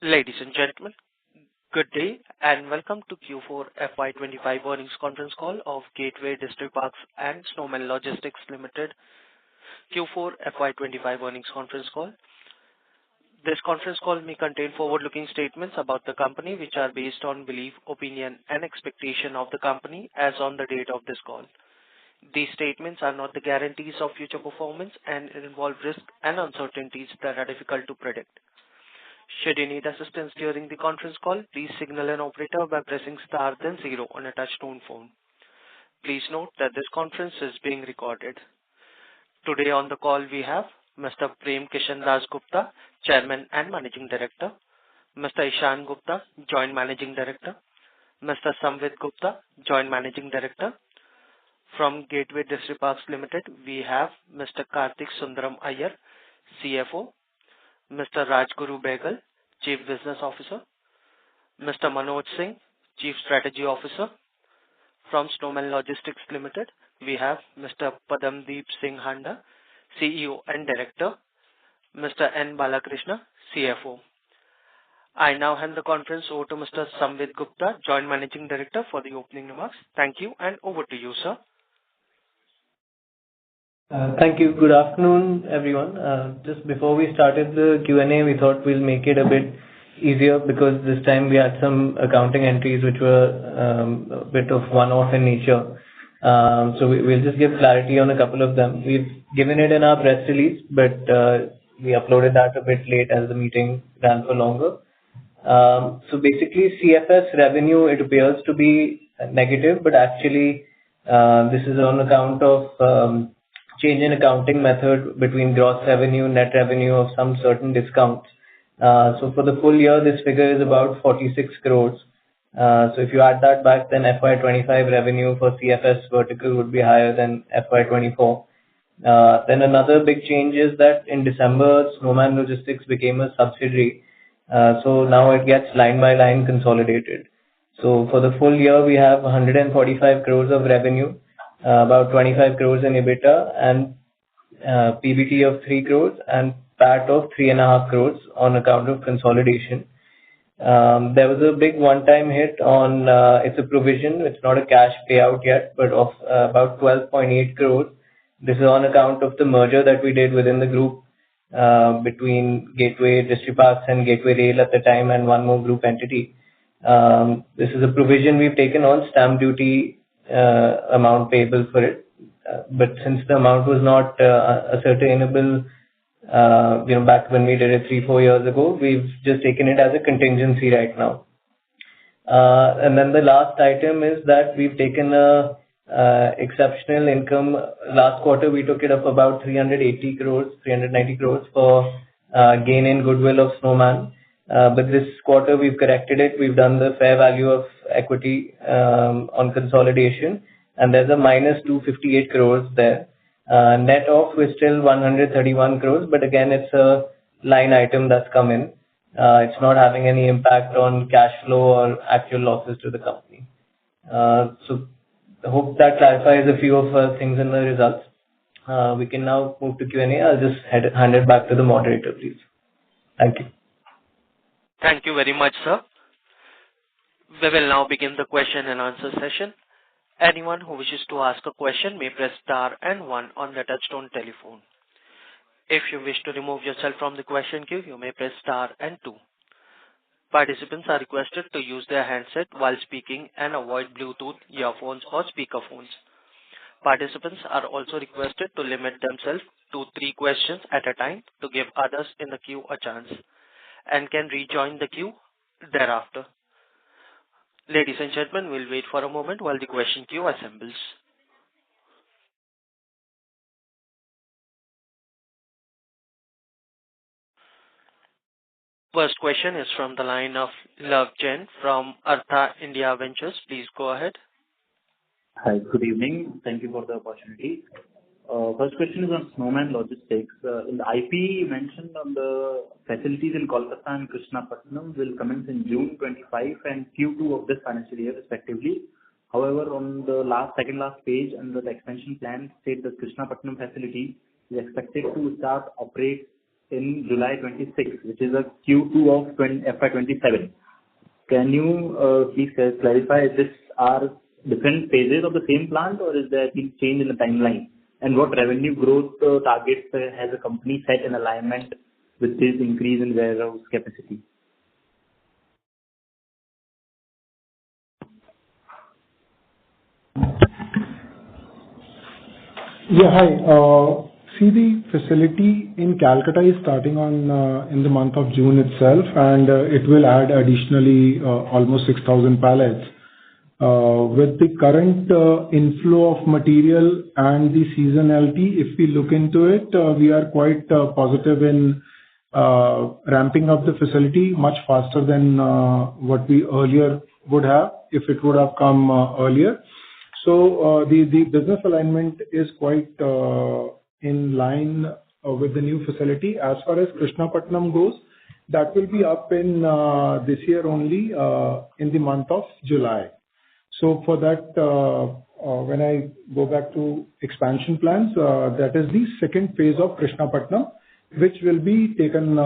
Ladies and gentlemen, good day and welcome to Q4 FY25 earnings conference call of Gateway Distriparks and Snowman Logistics Limited. Q4 FY25 earnings conference call. This conference call may contain forward-looking statements about the company which are based on belief, opinion and expectation of the company as on the date of this call. These statements are not the guarantees of future performance and involve risks and uncertainties that are difficult to predict. Should you need assistance during the conference call, please signal an operator by pressing star then zero on a touch-tone phone. Please note that this conference is being recorded. Today on the call we have Mr. Prem Kishan Das Gupta, Chairman and Managing Director, Mr. Ishan Gupta, Joint Managing Director, Mr. Samvid Gupta, Joint Managing Director. From Gateway Distriparks Limited, we have Mr. Karthik Sundaram Iyer, CFO, Mr. Rajguru Behgal, Chief Business Officer, Mr. Manoj Singh, Chief Strategy Officer. From Snowman Logistics Limited, we have Mr. Padamdeep Singh Handa, CEO and Director, Mr. N. Balakrishna, CFO. I now hand the conference over to Mr. Samvid Gupta, Joint Managing Director, for the opening remarks. Thank you, and over to you, sir. Thank you. Good afternoon, everyone. Just before we started the Q&A, we thought we'll make it a bit easier because this time we had some accounting entries which were a bit of one-off in nature. So we'll just give clarity on a couple of them. We've given it in our press release, but we uploaded that a bit late as the meeting ran for longer. So basically, CFS revenue, it appears to be negative, but actually this is on account of change in accounting method between gross revenue, net revenue of some certain discounts. So for the full year, this figure is about 46 crores. So if you add that back, then FY25 revenue for CFS vertical would be higher than FY24. Then another big change is that in December, Snowman Logistics became a subsidiary. So now it gets line by line consolidated. So for the full year, we have 145 crores of revenue, about 25 crores in EBITDA and PBT of 3 crores and PAT of 3.5 crores on account of consolidation. There was a big one-time hit on, it's a provision, it's not a cash payout yet, but of about 12.8 crores. This is on account of the merger that we did within the group between Gateway Distriparks and Gateway Rail at the time and one more group entity. This is a provision we've taken on stamp duty amount payable for it, but since the amount was not ascertainable, back when we did it 3-4 years ago, we've just taken it as a contingency right now. And then the last item is that we've taken a exceptional income. Last quarter we took it up about 390 crores for gain in goodwill of Snowman. But this quarter we've corrected it. We've done the fair value of equity on consolidation, and there's a minus 258 crores there. Net off is still 131 crores, but again it's a line item that's come in. It's not having any impact on cash flow or actual losses to the company. So I hope that clarifies a few of things in the results. We can now move to Q&A. I'll just hand it back to the moderator, please. Thank you. Thank you very much, sir. We will now begin the question and answer session. Anyone who wishes to ask a question may press star and one on the touchtone telephone. If you wish to remove yourself from the question queue, you may press star and two. Participants are requested to use their handset while speaking and avoid Bluetooth, earphones or speakerphones. Participants are also requested to limit themselves to 3 questions at a time to give others in the queue a chance, and can rejoin the queue thereafter. Ladies and gentlemen, we'll wait for a moment while the question queue assembles. First question is from the line of Love Jain from Artha India Ventures. Please go ahead. Hi, good evening. Thank you for the opportunity. First question is on Snowman Logistics. In the IP, you mentioned on the facilities in Kolkata and Krishnapatnam will commence in June 25 and Q2 of this financial year respectively. However, on the second last page under the expansion plan, state the Krishnapatnam facility is expected to start operate in July 26, which is a Q2 of FY 27. Can you please clarify, is this are different phases of the same plant, or is there been change in the timeline? And what revenue growth targets has the company set in alignment with this increase in warehouse capacity? Yeah, hi. See, the facility in Calcutta is starting on in the month of June itself, and it will add additionally almost 6,000 pallets. With the current inflow of material and the seasonality, if we look into it, we are quite positive in ramping up the facility much faster than what we earlier would have, if it would have come earlier. So, the business alignment is quite in line with the new facility. As far as Krishnapatnam goes, that will be up in this year only, in the month of July. So for that, when I go back to expansion plans, that is the second phase of Krishnapatnam, which will be taken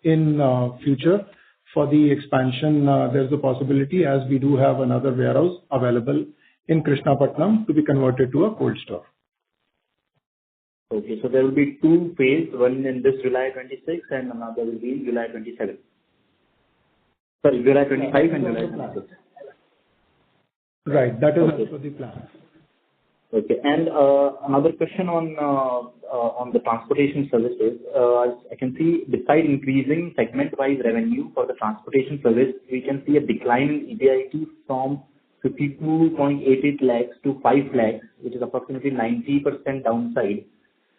in future. For the expansion, there's a possibility, as we do have another warehouse available in Krishnapatnam, to be converted to a cold store. Okay, so there will be two phases, one in this July 26 and another will be July 27. Sorry, July 25 and July 26. Right. That is also the plan. Okay. And another question on the transportation services. I can see despite increasing segment-wise revenue for the transportation service, we can see a decline in EBIT from 52.88 lakhs to 5 lakhs, which is approximately 90% downside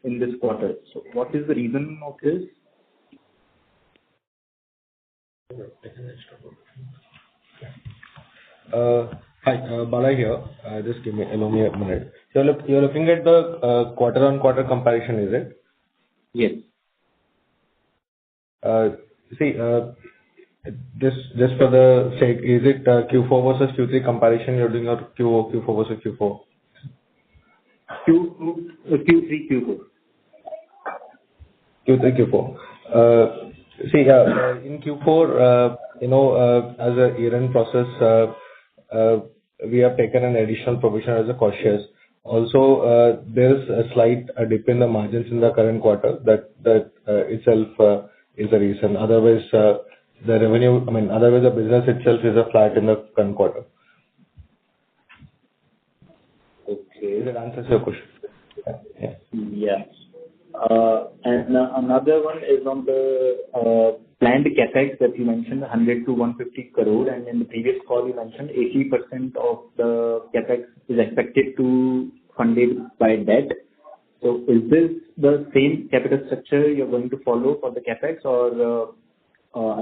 in this quarter. So what is the reason of this? Hi, Bala here. Just allow me a minute. So you're looking at the quarter-on-quarter comparison, is it? Yes. See, just for the sake, is it Q4 versus Q3 comparison you're doing, or Q4 versus Q4? Q3, Q4. Q3, Q4. See, in Q4, as a year-end process, we have taken an additional provision as a cautious. Also, there's a slight dip in the margins in the current quarter. That itself is the reason. Otherwise, the revenue, otherwise the business itself is a flat in the current quarter. Okay. That answers your question. Yeah. Yeah. And another one is on the planned capex that you mentioned, 100 to 150 crore, and in the previous call you mentioned 80% of the capex is expected to funded by debt. So is this the same capital structure you're going to follow for the capex, or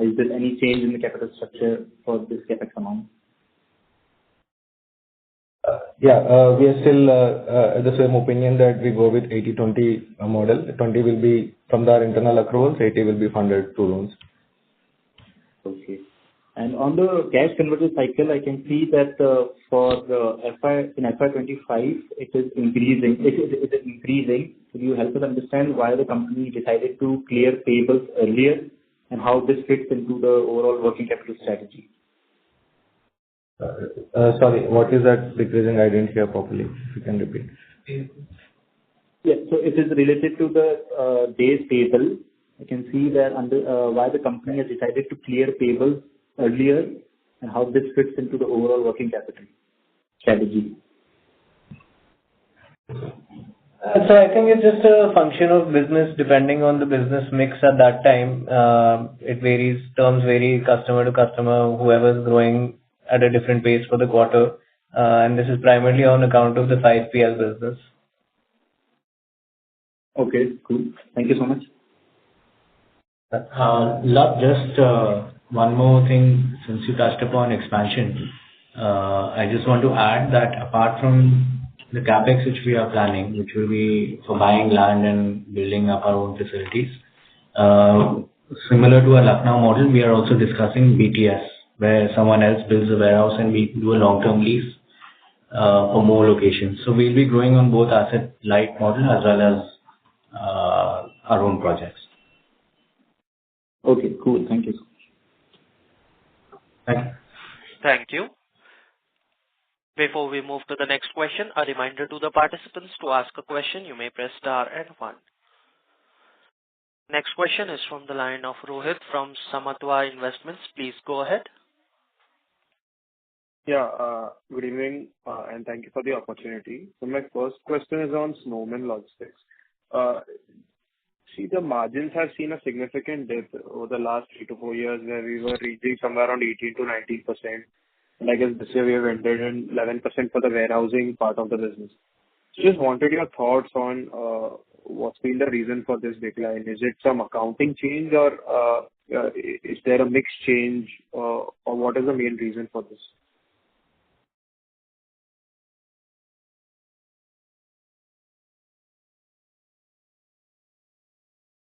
is there any change in the capital structure for this capex amount? We are still the same opinion that we go with 80-20 model. 20 will be from our internal accruals, 80 will be funded through loans. Okay. And on the cash conversion cycle, I can see that for the FY 25, it is increasing. It is increasing. Could you help us understand why the company decided to clear payables earlier, and how this fits into the overall working capital strategy? Sorry, what is that decreasing? I didn't hear properly. If you can repeat. Yes, so it is related to the days payable. I can see that under why the company has decided to clear payables earlier, and how this fits into the overall working capital strategy. So I think it's just a function of business, depending on the business mix at that time. It varies, terms vary customer to customer, whoever's growing at a different pace for the quarter. And this is primarily on account of the 5PL business. Okay, cool. Thank you so much. Love, just one more thing, since you touched upon expansion. I just want to add that apart from the capex which we are planning, which will be for buying land and building up our own facilities, similar to a Lucknow model, we are also discussing BTS, where someone else builds a warehouse and we do a long-term lease for more locations. So we'll be growing on both asset light model as well as our own projects. Okay, cool. Thank you so much. Thank you. Thank you. Before we move to the next question, a reminder to the participants to ask a question. You may press star and one. Next question is from the line of Rohit from Samatwa Investments. Please go ahead. Yeah, good evening, and thank you for the opportunity. So my first question is on Snowman Logistics. See, the margins have seen a significant dip over the last 3 to 4 years, where we were reaching somewhere around 18 to 19%. And I guess this year we have ended in 11% for the warehousing part of the business. So just wanted your thoughts on what's been the reason for this decline. Is it some accounting change, or is there a mix change, or what is the main reason for this?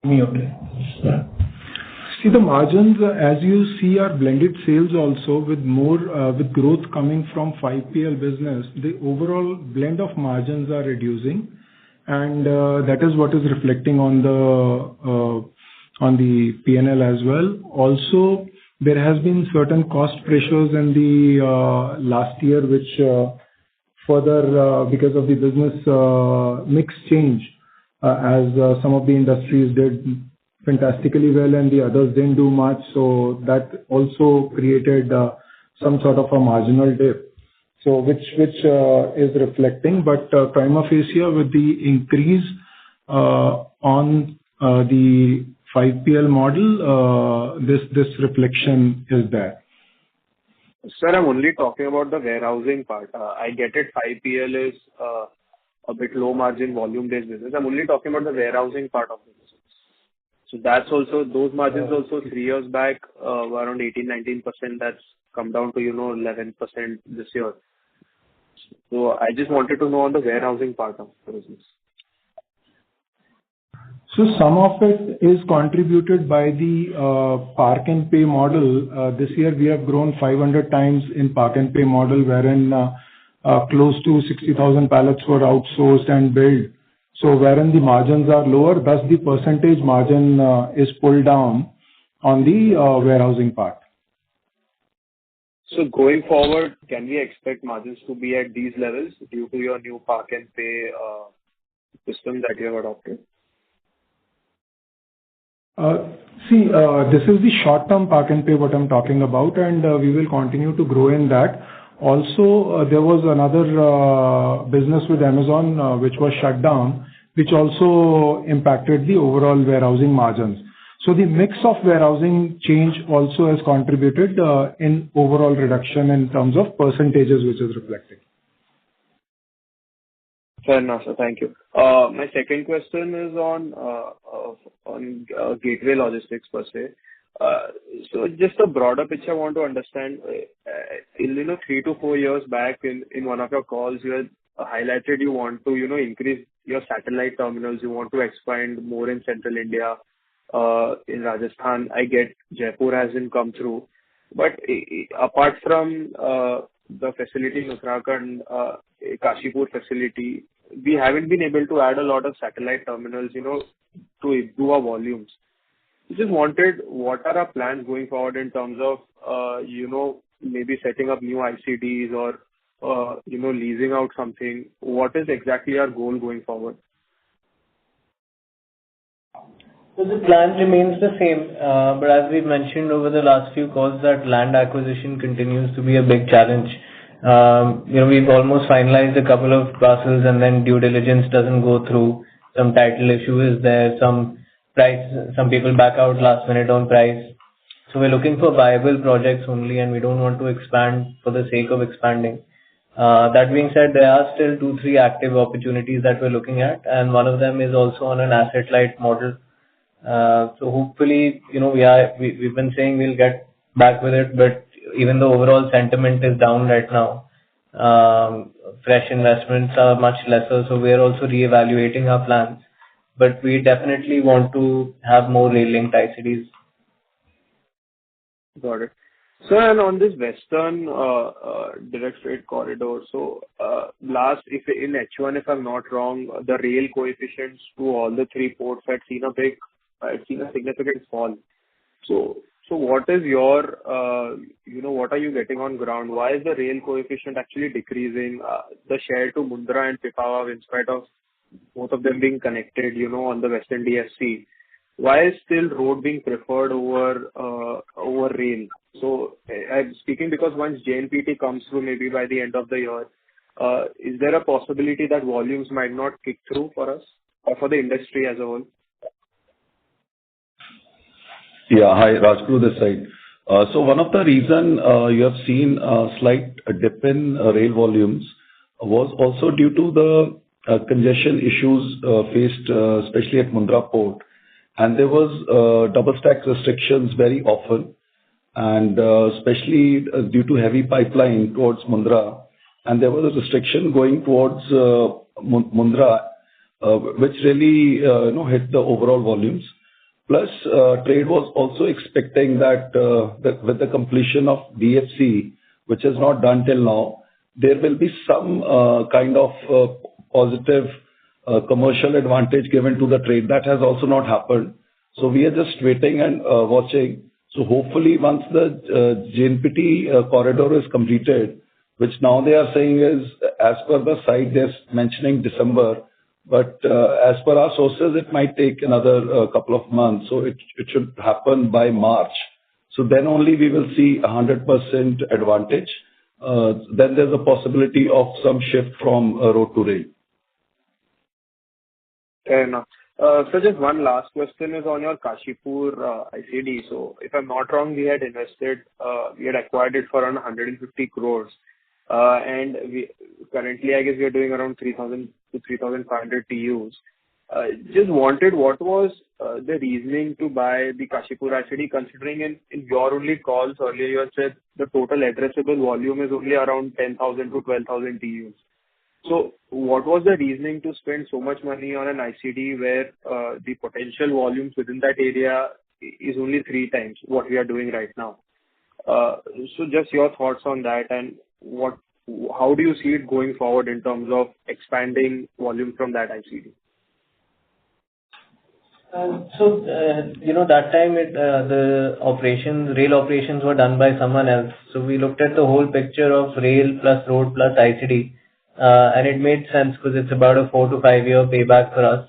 Okay. See, the margins, as you see, are blended sales also with more, with growth coming from 5PL business. The overall blend of margins are reducing, and that is what is reflecting on the P&L as well. Also, there has been certain cost pressures in the last year, which further, because of the business mix change, as some of the industries did fantastically well and the others didn't do much. So that also created some sort of a marginal dip. So which is reflecting, but prima facie with the increase on the 5PL model, this reflection is there. Sir, I'm only talking about the warehousing part. I get it, 5PL is a bit low margin volume-based business. I'm only talking about the warehousing part of the business. So that's also, those margins also 3 years back were around 18-19%. That's come down to, 11% this year. So I just wanted to know on the warehousing part of the business. So some of it is contributed by the Park and Pay model. This year we have grown 500 times in Park and Pay model, wherein close to 60,000 pallets were outsourced and billed. So wherein the margins are lower, thus the percentage margin is pulled down on the warehousing part. So going forward, can we expect margins to be at these levels due to your new Park and Pay system that you have adopted? See, this is the short-term Park and Pay what I'm talking about, and we will continue to grow in that. Also, there was another business with Amazon which was shut down, which also impacted the overall warehousing margins. So the mix of warehousing change also has contributed in overall reduction in terms of percentages, which is reflecting. Fair enough, sir. Thank you. My second question is on Gateway Logistics per se. So just a broader picture I want to understand. In 3 to 4 years back, in one of your calls, you had highlighted you want to increase your satellite terminals. You want to expand more in central India, in Rajasthan. I get Jaipur hasn't come through, but apart from the facility in Uttarakhand, Kashipur facility, we haven't been able to add a lot of satellite terminals, to improve our volumes. We just wanted, what are our plans going forward in terms of, maybe setting up new ICDs or, leasing out something? What is exactly our goal going forward? So the plan remains the same, but as we've mentioned over the last few calls, that land acquisition continues to be a big challenge. We've almost finalized a couple of parcels, and then due diligence doesn't go through. Some title issue is there, some people back out last minute on price. So we're looking for viable projects only, and we don't want to expand for the sake of expanding. That being said, there are still 2-3 active opportunities that we're looking at, and one of them is also on an asset-light model. So hopefully, we've been saying we'll get back with it, but even though overall sentiment is down right now, fresh investments are much lesser, so we are also reevaluating our plans. But we definitely want to have more rail-linked ICDs. Got it. So, and on this Western direct freight corridor, so if in H1, if I'm not wrong, the rail coefficients to all the 3 ports had seen a significant fall. So what is your, what are you getting on ground? Why is the rail coefficient actually decreasing? The share to Mundra and Pipavav, in spite of both of them being connected, on the Western DFC, why is still road being preferred over rail? So I'm speaking because once JNPT comes through, maybe by the end of the year, is there a possibility that volumes might not kick through for us or for the industry as a whole? Yeah. Hi, Rajguru this side. So one of the reason you have seen a slight dip in rail volumes was also due to the congestion issues faced especially at Mundra Port. And there was double stack restrictions very often, and especially due to heavy pipeline towards Mundra. And there was a restriction going towards Mundra, which really hit the overall volumes. Plus, trade was also expecting that with the completion of DFC, which is not done till now, there will be some kind of positive commercial advantage given to the trade. That has also not happened. So we are just waiting and watching. So hopefully, once the JNPT corridor is completed, which now they are saying is, as per the site, they're mentioning December. But as per our sources, it might take another couple of months. So it should happen by March. So then only we will see 100% advantage. Then there's a possibility of some shift from road to rail. Fair enough. So just one last question is on your Kashipur ICD. So if I'm not wrong, we had acquired it for around 150 crores. And currently, I guess we are doing around 3,000 to 3,500 TUs. Just wanted, what was the reasoning to buy the Kashipur ICD, considering in your only calls earlier, you had said the total addressable volume is only around 10,000 to 12,000 TUs. So what was the reasoning to spend so much money on an ICD where the potential volumes within that area is only 3 times what we are doing right now? So just your thoughts on that, and how do you see it going forward in terms of expanding volume from that ICD? That time the rail operations were done by someone else. So we looked at the whole picture of rail plus road plus ICD, and it made sense because it's about a 4 to 5 year payback for us,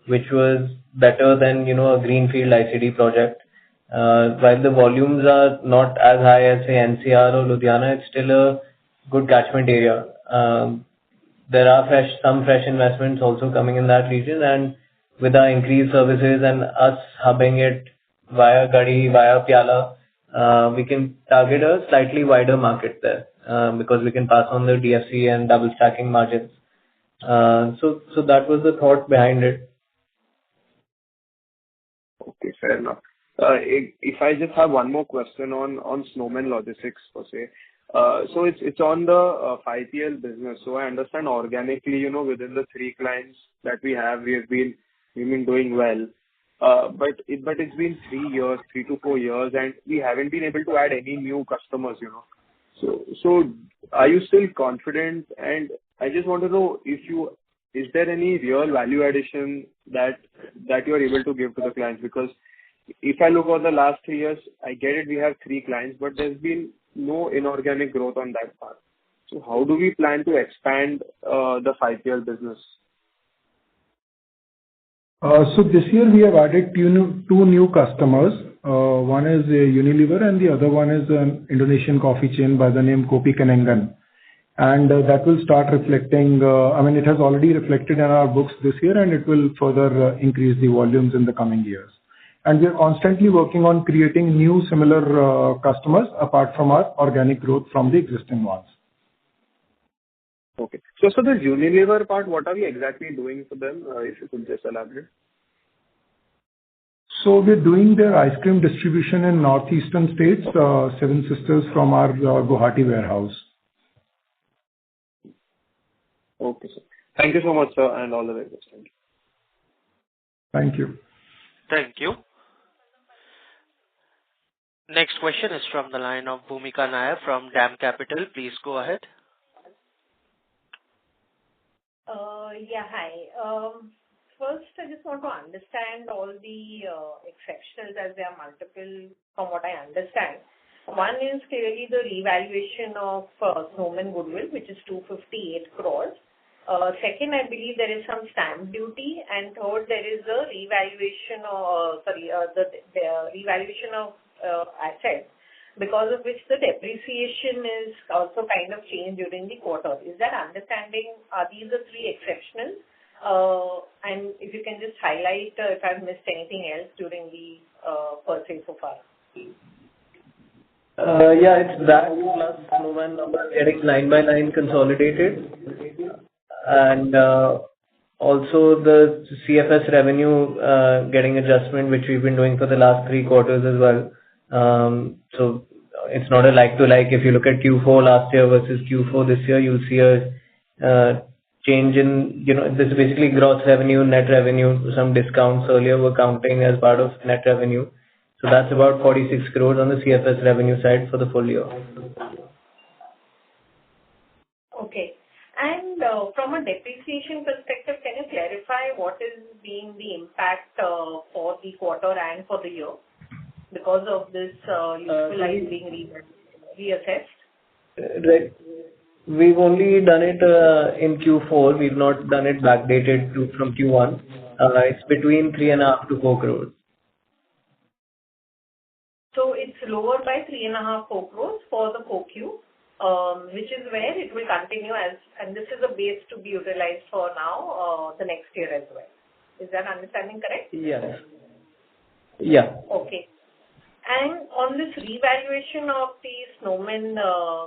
which was better than, a greenfield ICD project. While the volumes are not as high as, say, NCR or Ludhiana, it's still a good catchment area. There are some fresh investments also coming in that region, and with our increased services and us hubbing it via Gadi, via Pyala, we can target a slightly wider market there, because we can pass on the DFC and double stacking margins. So that was the thought behind it. Okay, fair enough. If I just have one more question on Snowman Logistics per se. So it's on the 5PL business. So I understand organically, within the 3 clients that we have, we've been doing well. But it's been 3 to 4 years, and we haven't been able to add any new customers, So are you still confident? And I just want to know is there any real value addition that you are able to give to the clients? Because if I look over the last 3 years, I get it, we have 3 clients, but there's been no inorganic growth on that part. So how do we plan to expand the 5PL business? So this year we have added 2 new customers. One is Unilever and the other one is an Indonesian coffee chain by the name Kopi Kenangan. And that will start reflecting, it has already reflected in our books this year, and it will further increase the volumes in the coming years. And we are constantly working on creating new similar customers apart from our organic growth from the existing ones. Okay. So the Unilever part, what are we exactly doing for them? If you could just elaborate. So we're doing their ice cream distribution in northeastern states, 7 Sisters from our Guwahati warehouse. Okay, sir. Thank you so much, sir, and all the very best. Thank you. Thank you. Thank you. Next question is from the line of Bhumika Nair from DAM Capital. Please go ahead. Yeah, hi. first, I just want to understand all the exceptionals, as there are multiple from what I understand. One is clearly the revaluation of Snowman goodwill, which is 258 crores. Second, I believe there is some stamp duty, and third, there is a revaluation of the revaluation of assets, because of which the depreciation is also kind of changed during the quarter. Is that understanding? Are these the three exceptionals? And if you can just highlight if I've missed anything else during the purchase so far. Yeah, it's that plus Snowman number getting 9/9 consolidated. And also the CFS revenue getting adjustment, which we've been doing for the last 3 quarters as well. So it's not a like to like. If you look at Q4 last year versus Q4 this year, you'll see a change in, this is basically gross revenue, net revenue. Some discounts earlier were counting as part of net revenue. So that's about 46 crores on the CFS revenue side for the full year. Okay. And from a depreciation perspective, can you clarify what is being the impact for the quarter and for the year because of this useful life being reassessed? Right. We've only done it in Q4. We've not done it backdated from Q1. It's between 3.5 to 4 crores. So it's lower by 3.5-4 crores for the 4Q, which is where it will continue and this is a base to be utilized for now, the next year as well. Is that understanding correct? Yes. Yeah. Okay. And on this revaluation of the Snowman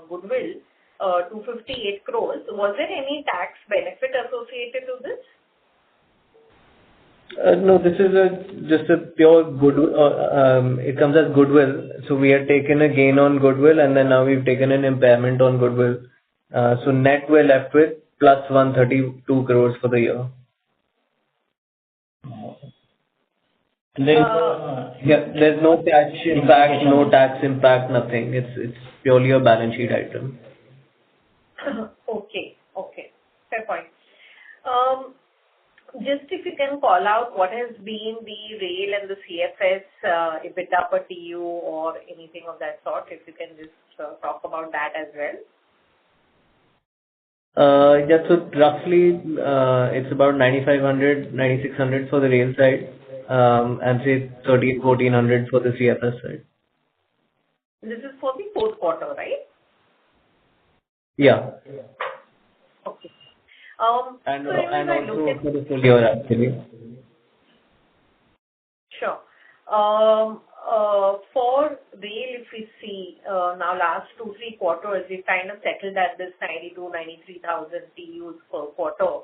goodwill, 258 crores, was there any tax benefit associated to this? No, this is just a pure goodwill. It comes as goodwill. So we had taken a gain on goodwill, and then now we've taken an impairment on goodwill. So net we're left with plus 132 crores for the year. There's no tax impact, nothing. It's purely a balance sheet item. Okay. Fair point. Just if you can call out what has been the rail and the CFS EBITDA per TU or anything of that sort, if you can just talk about that as well. Yeah, so roughly it's about 9,500, 9,600 for the rail side, and say 1,400 for the CFS side. This is for the fourth quarter, right? Yeah. Okay. And so also for the full year, actually. Sure. For rail, if we see now last 2-3 quarters, we've kind of settled at this 92,000-93,000 TUs per quarter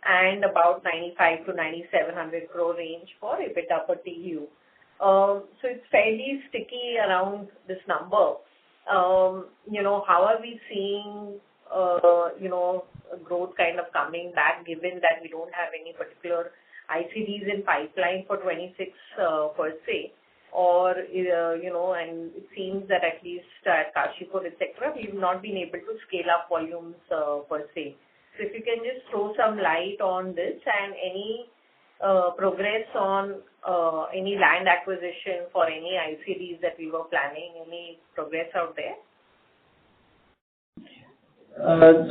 and about 95 to 9,700 crore range for EBITDA per TU. So it's fairly sticky around this number. How are we seeing growth kind of coming back, given that we don't have any particular ICDs in pipeline for 26 per se, or and it seems that at least at Kashipur, etc., we've not been able to scale up volumes per se. So if you can just throw some light on this and any progress on any land acquisition for any ICDs that we were planning, any progress out there?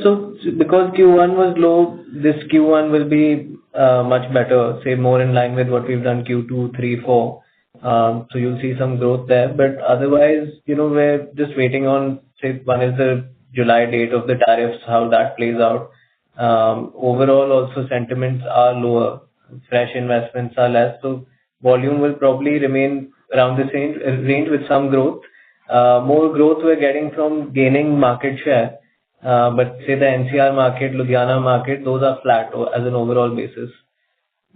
So because Q1 was low, this Q1 will be much better, say more in line with what we've done Q2, 3, 4. So you'll see some growth there. But otherwise, we're just waiting on, say, one is the July date of the tariffs, how that plays out. Overall, also sentiments are lower. Fresh investments are less. So volume will probably remain around the same range with some growth. More growth we're getting from gaining market share. But say the NCR market, Ludhiana market, those are flat as an overall basis.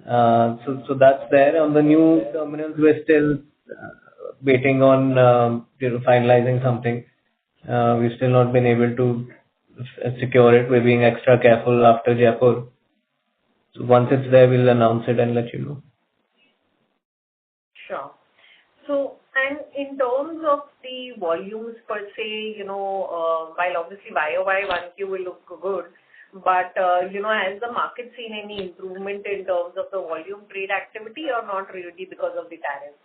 So that's there. On the new terminals, we're still waiting on finalizing something. We've still not been able to secure it. We're being extra careful after Jaipur. So once it's there, we'll announce it and let you know. Sure. So, and in terms of the volumes per se, while obviously YOY 1Q will look good, But, has the market seen any improvement in terms of the volume trade activity or not really because of the tariffs?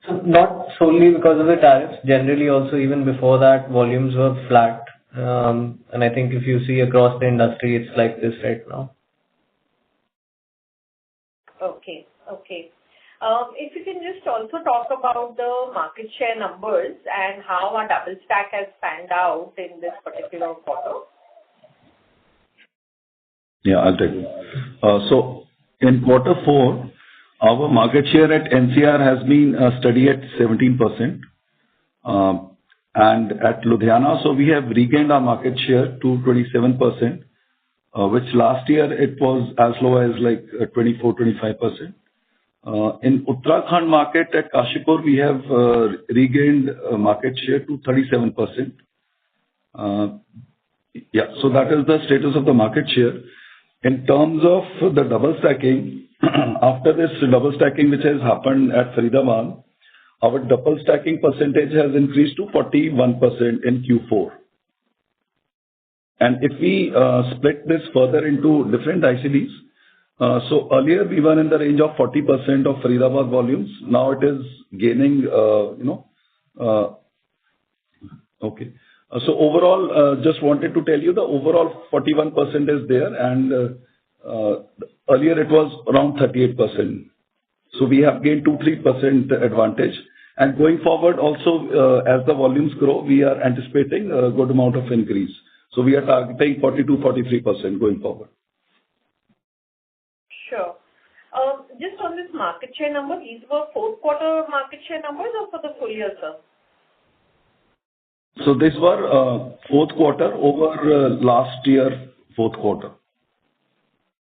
So not solely because of the tariffs. Generally, also even before that, volumes were flat. And I think if you see across the industry, it's like this right now. Okay. Okay. If you can just also talk about the market share numbers and how our double stack has panned out in this particular quarter. Yeah, I'll take it. So in quarter four, our market share at NCR has been steady at 17%. And at Ludhiana, so we have regained our market share to 27%, which last year it was as low as like 24-25%. In Uttarakhand market at Kashipur, we have regained market share to 37%. Yeah, so that is the status of the market share. In terms of the double stacking, after this double stacking which has happened at Faridabad, our double stacking percentage has increased to 41% in Q4. And if we split this further into different ICDs, so earlier we were in the range of 40% of Faridabad volumes. Now it is gaining, okay. So overall, just wanted to tell you the overall 41% is there, and earlier it was around 38%. So we have gained 2-3% advantage. And going forward also, as the volumes grow, we are anticipating a good amount of increase. So we are targeting 42-43% going forward. Sure. Just on this market share number, these were fourth quarter market share numbers or for the full year, sir? So these were fourth quarter over last year, fourth quarter.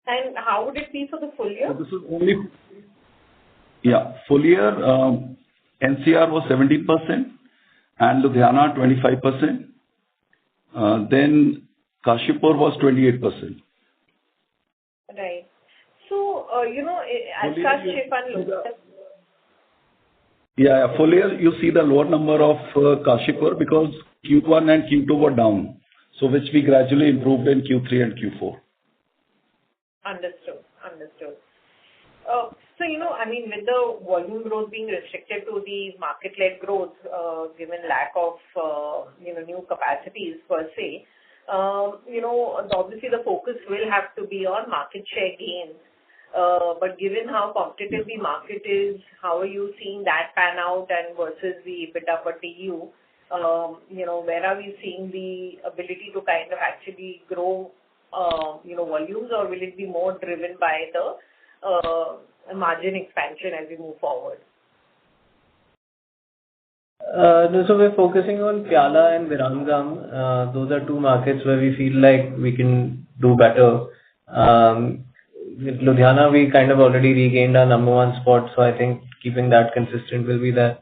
And how would it be for the full year? So this is only, yeah, full year, NCR was 17% and Ludhiana 25%. Then Kashipur was 28%. Right. So, as such, if I look at... Yeah, full year, you see the lower number of Kashipur because Q1 and Q2 were down, so which we gradually improved in Q3 and Q4. Understood. So, with the volume growth being restricted to the market-led growth, given lack of, new capacities per se, obviously the focus will have to be on market share gains. But given how competitive the market is, how are you seeing that pan out and versus the EBITDA per TU? Where are we seeing the ability to kind of actually grow, volumes, or will it be more driven by the margin expansion as we move forward? So we're focusing on Pyala and Viramgam. Those are two markets where we feel like we can do better. With Ludhiana, we kind of already regained our number one spot, so I think keeping that consistent will be there.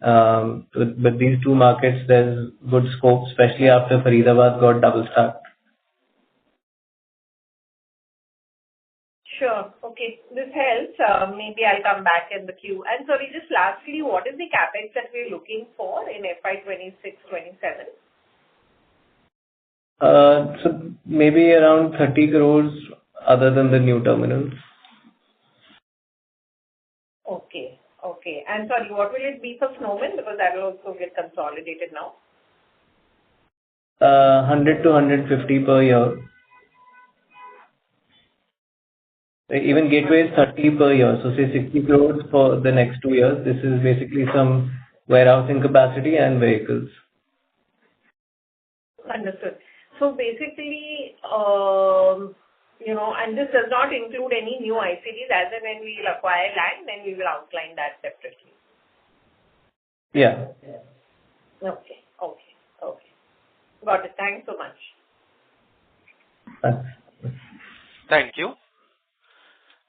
But these two markets, there's good scope, especially after Faridabad got double stacked. Sure. Okay. This helps. Maybe I'll come back in the queue. And sorry, just lastly, what is the capex that we're looking for in FY 26-27? So maybe around 30 crores other than the new terminals. Okay. And sorry, what will it be for Snowman? Because that will also get consolidated now. 100 to 150 per year. Even Gateway is 30 per year, so say 60 crores for the next 2 years. This is basically some warehousing capacity and vehicles. Understood. So basically, and this does not include any new ICDs. As and when we will acquire land, then we will outline that separately. Yeah. Okay. Got it. Thanks so much. Thanks. Thank you.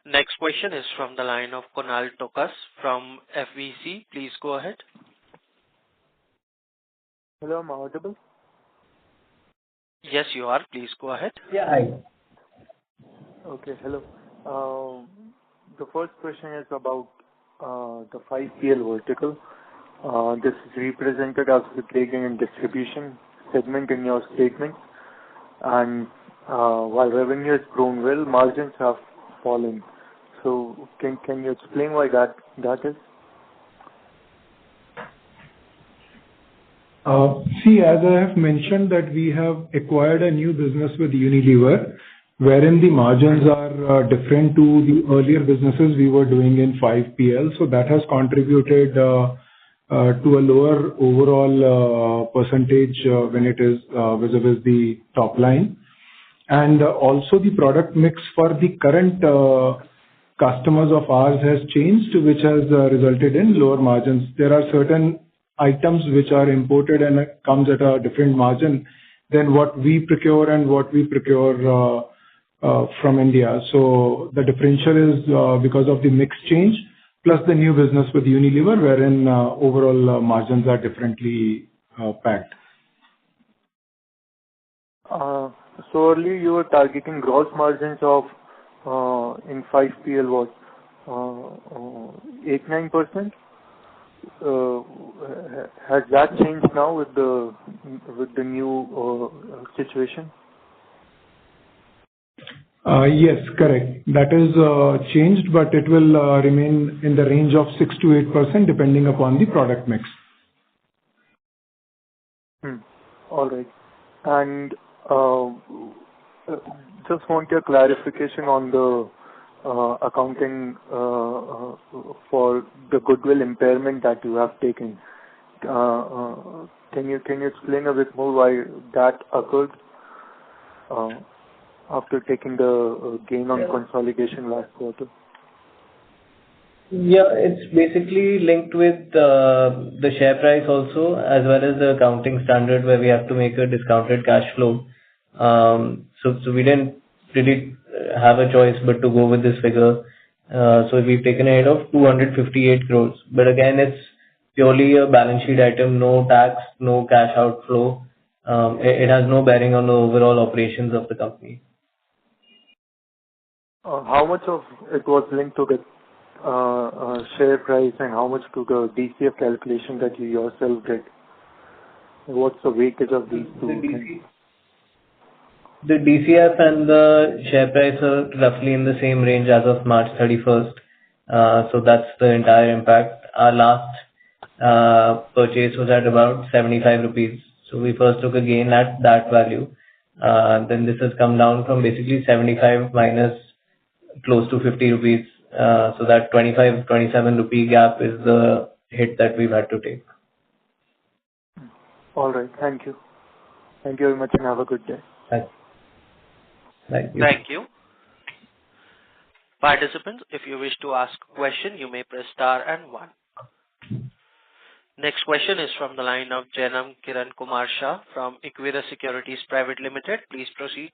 Next question is from the line of Kunal Tokas from FVC. Please go ahead. Hello, am I audible? Yes, you are. Please go ahead. Yeah, hi. Okay, hello. The first question is about the 5PL vertical. This is represented as the trading and distribution segment in your statement. and while revenue has grown well, margins have fallen. So can you explain why that is? See, as I have mentioned that we have acquired a new business with Unilever, wherein the margins are different to the earlier businesses we were doing in 5PL. So that has contributed to a lower overall percentage when it is vis-a-vis the top line. And also the product mix for the current customers of ours has changed, which has resulted in lower margins. There are certain items which are imported and it comes at a different margin than what we procure and what we procure from India. So the differential is because of the mix change, plus the new business with Unilever, wherein overall margins are differently packed. So earlier you were targeting gross margins of in 5PL was 8-9%. Has that changed now with the new situation? Yes, correct. That is changed, but it will remain in the range of 6 to 8% depending upon the product mix. All right. And just want your clarification on the accounting for the goodwill impairment that you have taken. Can you explain a bit more why that occurred after taking the gain on consolidation last quarter? Yeah, it's basically linked with the share price also, as well as the accounting standard where we have to make a discounted cash flow. So we didn't really have a choice but to go with this figure. So we've taken a hit of 258 crores. But again, it's purely a balance sheet item, no tax, no cash outflow. It has no bearing on the overall operations of the company. How much of it was linked to the share price and how much to the DCF calculation that you yourself did? What's the weightage of these two things? The DCF and the share price are roughly in the same range as of March 31st. So that's the entire impact. Our last purchase was at about 75 rupees. So we first took a gain at that value. Then this has come down from basically 75 minus close to 50 rupees. So that 25-27 rupee gap is the hit that we've had to take. All right. Thank you. Thank you very much and have a good day. Thank you. Thank you. Participants, if you wish to ask a question, you may press star and 1. Next question is from the line of Janam Kiran Kumar Shah from Equirus Securities Private Limited. Please proceed.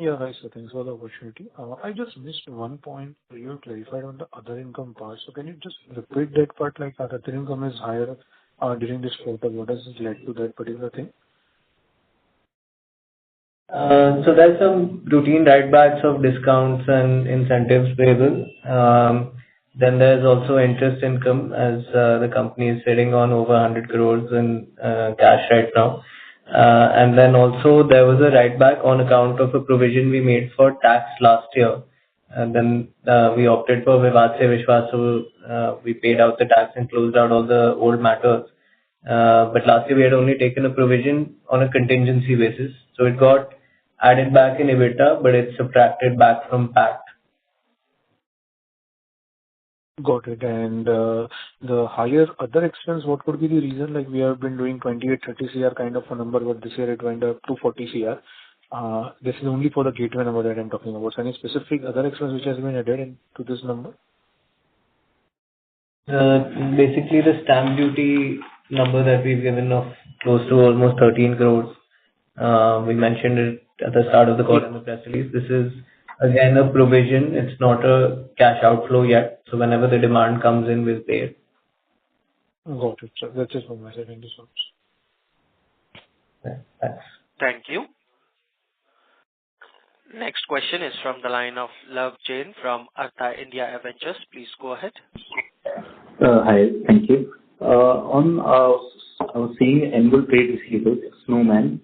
Yeah, hi sir. Thanks for the opportunity. I just missed one point you clarified on the other income part. So can you just repeat that part, like other income is higher during this quarter? What has led to that particular thing? So there's some routine write-backs of discounts and incentives payable. Then there's also interest income as the company is sitting on over 100 crores in cash right now. And then also there was a write-back on account of a provision we made for tax last year. And then we opted for Vivad Se Vishwas, so we paid out the tax and closed out all the old matters. But last year we had only taken a provision on a contingency basis. So it got added back in EBITDA, but it's subtracted back from PAT. Got it. And the higher other expense, what could be the reason? Like we have been doing 28-30 CR kind of a number, but this year it went up to 40 CR. This is only for the gateway number that I'm talking about. So any specific other expense which has been added into this number? Basically the stamp duty number that we've given of close to almost 13 crores. We mentioned it at the start of the call in the press release. This is again a provision. It's not a cash outflow yet. So whenever the demand comes in, we'll pay it. Got it. So that's it from my side. Thank you so much. Yeah, thanks. Thank you. Next question is from the line of Love Jain from Artha India Ventures. Please go ahead. Hi, thank you. I was seeing annual trade receivables, Snowman.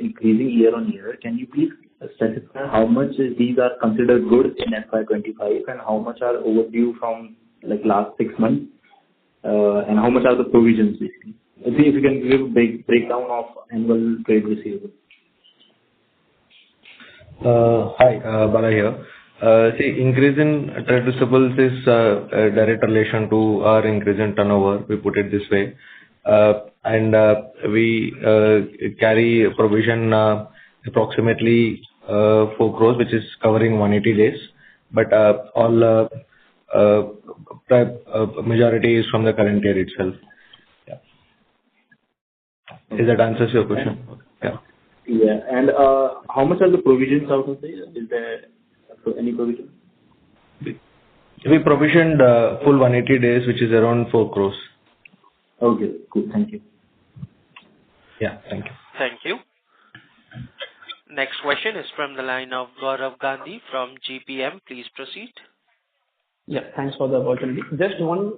increasing year on year. Can you please specify how much these are considered good in FY25 and how much are overdue from like last 6 months, and how much are the provisions basically? If you can give a big breakdown of annual trade receivables. Hi, Bala here. See, increase in trade receivables is a direct relation to our increase in turnover, we put it this way. And we carry a provision approximately 4 crores, which is covering 180 days. But all majority is from the current year itself. Yeah. If that answers your question. Yeah. Yeah. And how much are the provisions out of there? Is there any provision? We provisioned full 180 days, which is around 4 crores. Okay, cool. Thank you. Yeah, thank you. Thank you. Next question is from the line of Gaurav Gandhi from GPM. Please proceed. Yeah, thanks for the opportunity. Just one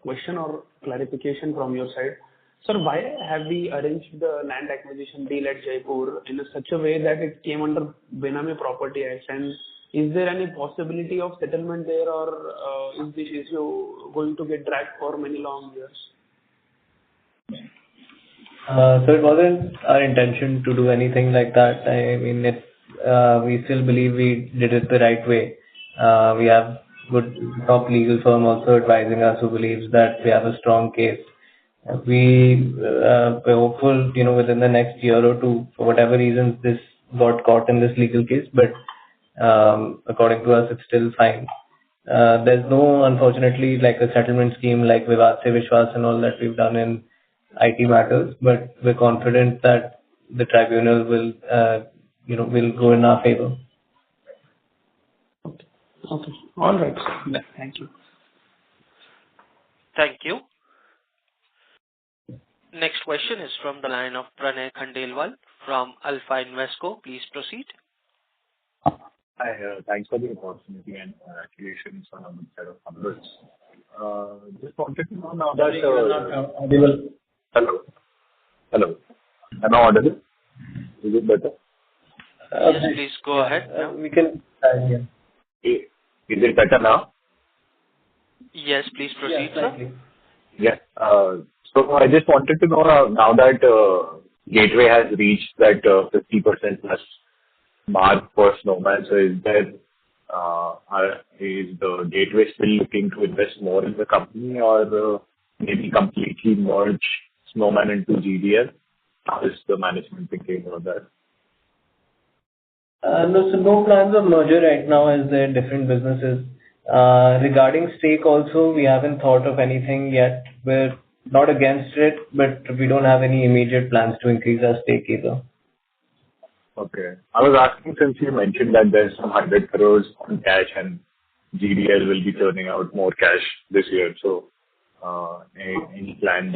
question or clarification from your side. Sir, why have we arranged the land acquisition deal at Jaipur in such a way that it came under Benami Property Act? And is there any possibility of settlement there, or is this issue going to get dragged for many long years? So it wasn't our intention to do anything like that. I mean, we still believe we did it the right way. We have good top legal firm also advising us who believes that we have a strong case. We're hopeful, within the next year or two, for whatever reasons, this got caught in this legal case, but according to us, it's still fine. There's no, unfortunately, like a settlement scheme like Vivad Se Vishwas and all that we've done in IT matters, but we're confident that the tribunal will go in our favor. Okay. All right. Thank you. Thank you. Next question is from the line of Pranay Khandelwal from Alpha Invesco. Please proceed. Hi, thanks for the opportunity and congratulations on a good set of numbers. Just wanted to know now that Hello. Am I audible? Is it better? Yes, please go ahead. We can. Is it better now? Yes, please proceed, sir. Yeah. So I just wanted to know now that Gateway has reached that 50% plus mark for Snowman. So is the Gateway still looking to invest more in the company, or maybe completely merge Snowman into GDL? How is the management thinking about that? No plans of merger right now as they're different businesses. Regarding stake also, we haven't thought of anything yet. We're not against it, but we don't have any immediate plans to increase our stake either. Okay. I was asking since you mentioned that there's some 100 crores on cash and GDL will be turning out more cash this year. So, any plans?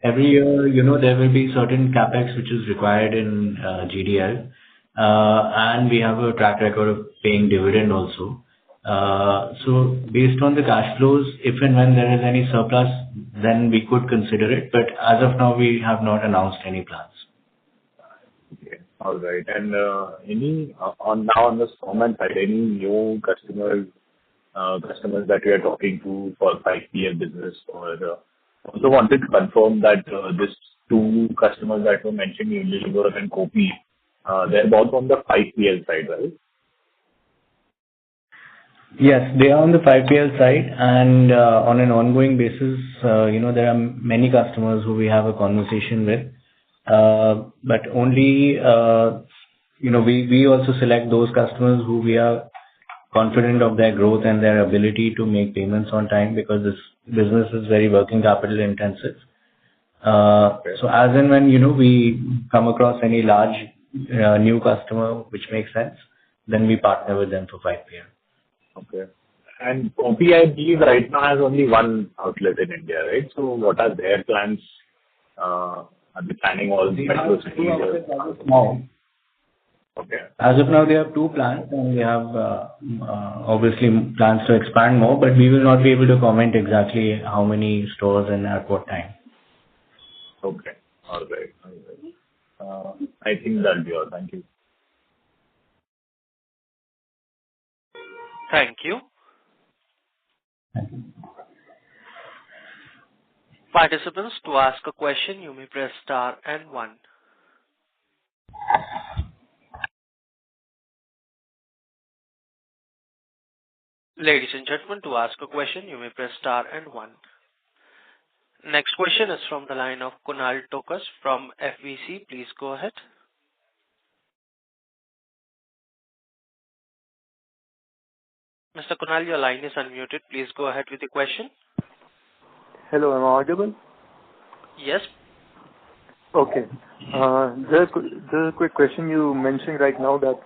Every year, there will be certain capex which is required in GDL, and we have a track record of paying dividend also. So based on the cash flows, if and when there is any surplus, then we could consider it. But as of now, we have not announced any plans. Okay. All right. And on the Snowman side, any new customers that we are talking to for 5PL business, or also wanted to confirm that this 2 customers that were mentioned, Unilever and Kopi, they're both on the 5PL side, right? Yes, they are on the 5PL side, and on an ongoing basis, there are many customers who we have a conversation with. But only, we also select those customers who we are confident of their growth and their ability to make payments on time, because this business is very working capital intensive. So as and when, we come across any large new customer which makes sense, then we partner with them for 5PL. Okay. And Kopi, I believe right now has only one outlet in India, right? So what are their plans? Are they planning all the metro cities? No. Okay. As of now, they have 2 plants, and they have obviously plans to expand more, but we will not be able to comment exactly how many stores and at what time. Okay. All right. I think that'll be all. Thank you. Thank you. Participants, to ask a question, you may press star and one. Ladies and gentlemen, to ask a question, you may press star and one. Next question is from the line of Kunal Tokas from FVC. Please go ahead. Mr. Kunal, your line is unmuted. Please go ahead with the question. Hello, am I audible? Yes. Okay. Just a quick question. You mentioned right now that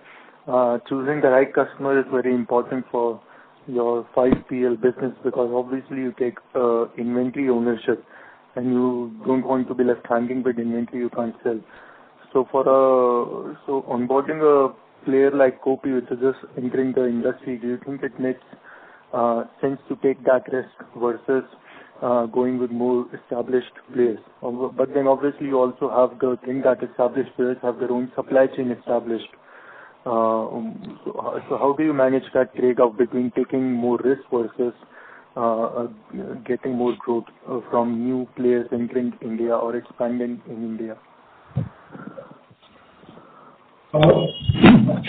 choosing the right customer is very important for your 5PL business, because obviously you take inventory ownership and you don't want to be left hanging with inventory you can't sell. So onboarding a player like Kopi, which is just entering the industry, do you think it makes sense to take that risk versus going with more established players? But then obviously you also have the thing that established players have their own supply chain established. So how do you manage that trade-off between taking more risk versus getting more growth from new players entering India or expanding in India?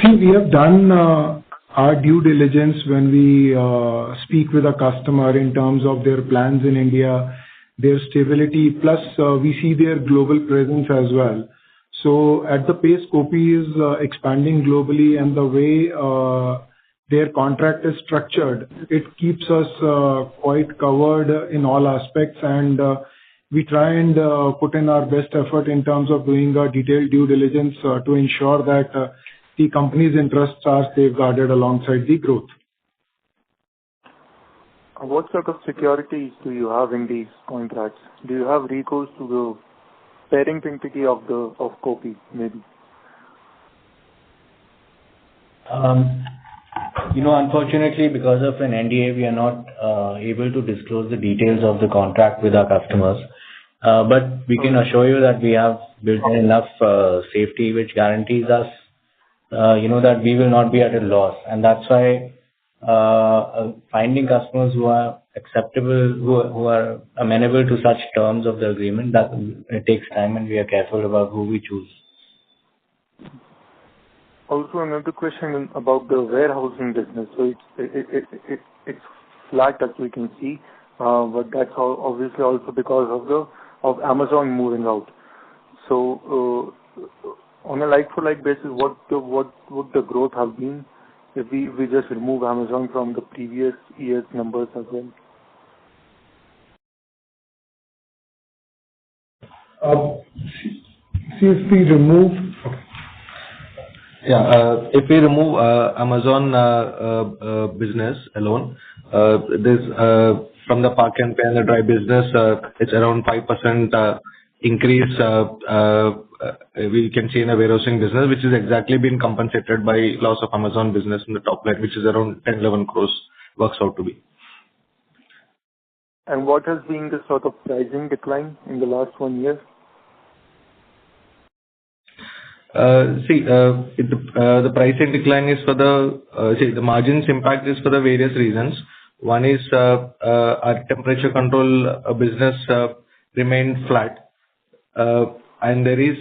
See, we have done our due diligence when we speak with a customer in terms of their plans in India, their stability, plus we see their global presence as well. So at the pace Kopi is expanding globally and the way their contract is structured, it keeps us quite covered in all aspects, and we try and put in our best effort in terms of doing a detailed due diligence to ensure that the company's interests are safeguarded alongside the growth. What sort of securities do you have in these contracts? Do you have recourse to the parent entity of Kopi, maybe? Unfortunately, because of an NDA, we are not able to disclose the details of the contract with our customers. But we can assure you that we have built in enough safety which guarantees us, that we will not be at a loss. And that's why finding customers who are acceptable, who are amenable to such terms of the agreement, that it takes time, and we are careful about who we choose. Also, another question about the warehousing business. So it's flat as we can see, but that's obviously also because of Amazon moving out. So on a like-for-like basis, what would the growth have been if we just remove Amazon from the previous year's numbers as well? If we remove... If we remove Amazon business alone, this from the Park and Pay and the dry business, it's around 5% increase we can see in a warehousing business, which is exactly been compensated by loss of Amazon business in the top line, which is around 10-11 crores, works out to be. And what has been the sort of pricing decline in the last 1 year? The pricing decline is for the margins impact is for the various reasons. One is our temperature control business remained flat, and there is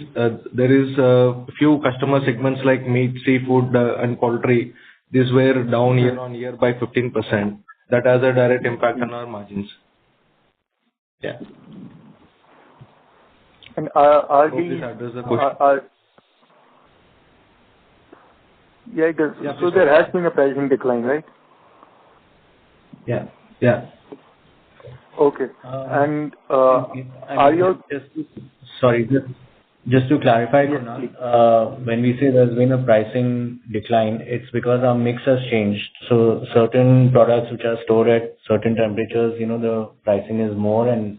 a few customer segments like meat, seafood, and poultry. These were down year on year by 15%. That has a direct impact on our margins. Yeah. And are Hope these this addresses the question. Yeah, it does. Yeah, so there has been a pricing decline, right? Yeah. Okay. And are your... Sorry, just to clarify, Kunal, when we say there's been a pricing decline, it's because our mix has changed. So certain products which are stored at certain temperatures, the pricing is more, and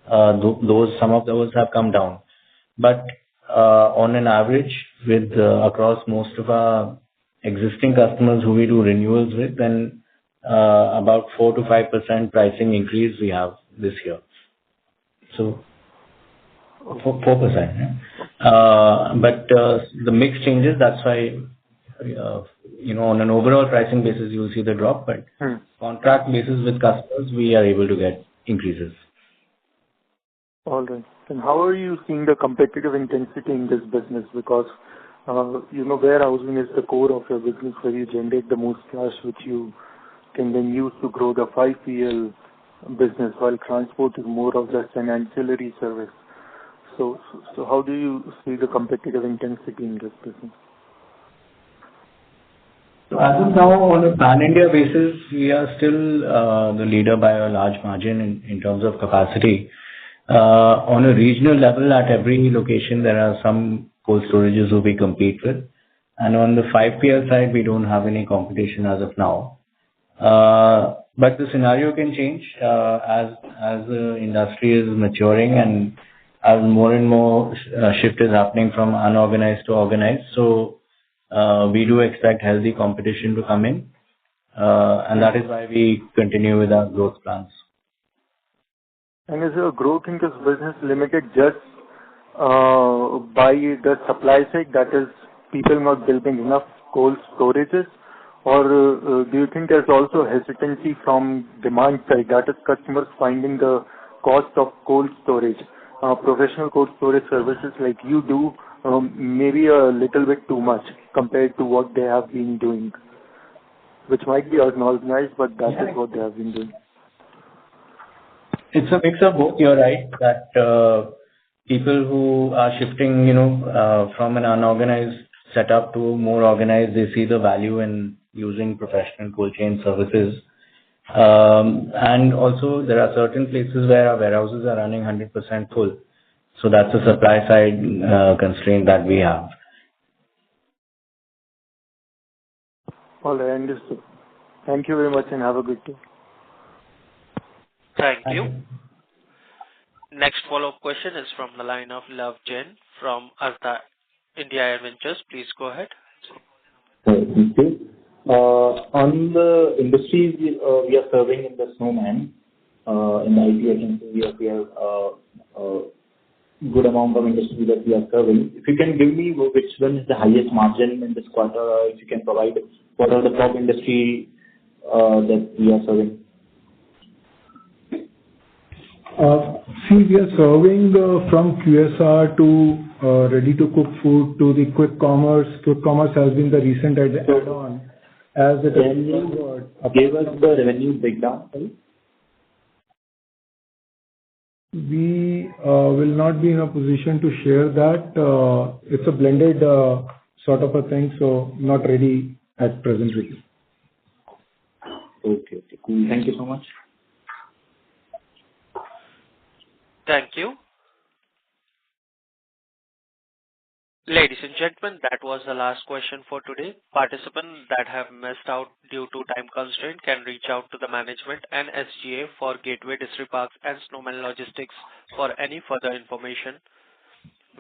some of those have come down. But on an average, with across most of our existing customers who we do renewals with, then about 4 to 5% pricing increase we have this year. So 4%. But the mix changes. That's why, on an overall pricing basis, you'll see the drop. But contract basis with customers, we are able to get increases. All right. And how are you seeing the competitive intensity in this business? Because, warehousing is the core of your business where you generate the most cash, which you can then use to grow the 5PL business, while transport is more of just an ancillary service. So how do you see the competitive intensity in this business? So as of now, on a pan-India basis, we are still the leader by a large margin in terms of capacity. On a regional level, at every location, there are some cold storages who we compete with. And on the 5PL side, we don't have any competition as of now. But the scenario can change as the industry is maturing and as more and more shift is happening from unorganized to organized. So we do expect healthy competition to come in. And that is why we continue with our growth plans. And is your growth in this business limited just by the supply side, that is people not building enough cold storages? Or do you think there's also hesitancy from demand side, that is customers finding the cost of cold storage, professional cold storage services like you do, maybe a little bit too much compared to what they have been doing, which might be unorganized, but that is what they have been doing. It's a mix of both. You're right that people who are shifting, from an unorganized setup to more organized, they see the value in using professional cold chain services. And also there are certain places where our warehouses are running 100% full. So that's a supply side constraint that we have. All right, understood. Thank you very much and have a good day. Thank you. Next follow-up question is from the line of Love Jain from Artha India Ventures. Please go ahead. Thank you. On the industries we are serving in the Snowman, in the IT agency, we have a good amount of industry that we are serving. If you can give me which one is the highest margin in this quarter, if you can provide what are the top industry that we are serving. We are serving from QSR to ready-to-cook food to the quick commerce. Quick commerce has been the recent add-on. Can you give us the revenue breakdown? We will not be in a position to share that. It's a blended sort of a thing, so not ready at present with you. Okay, cool. Thank you so much. Thank you. Ladies and gentlemen, that was the last question for today. Participants that have missed out due to time constraint can reach out to the management and SGA for Gateway Distriparks and Snowman Logistics for any further information.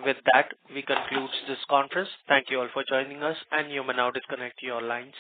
With that, we conclude this conference. Thank you all for joining us, and you may now disconnect your lines.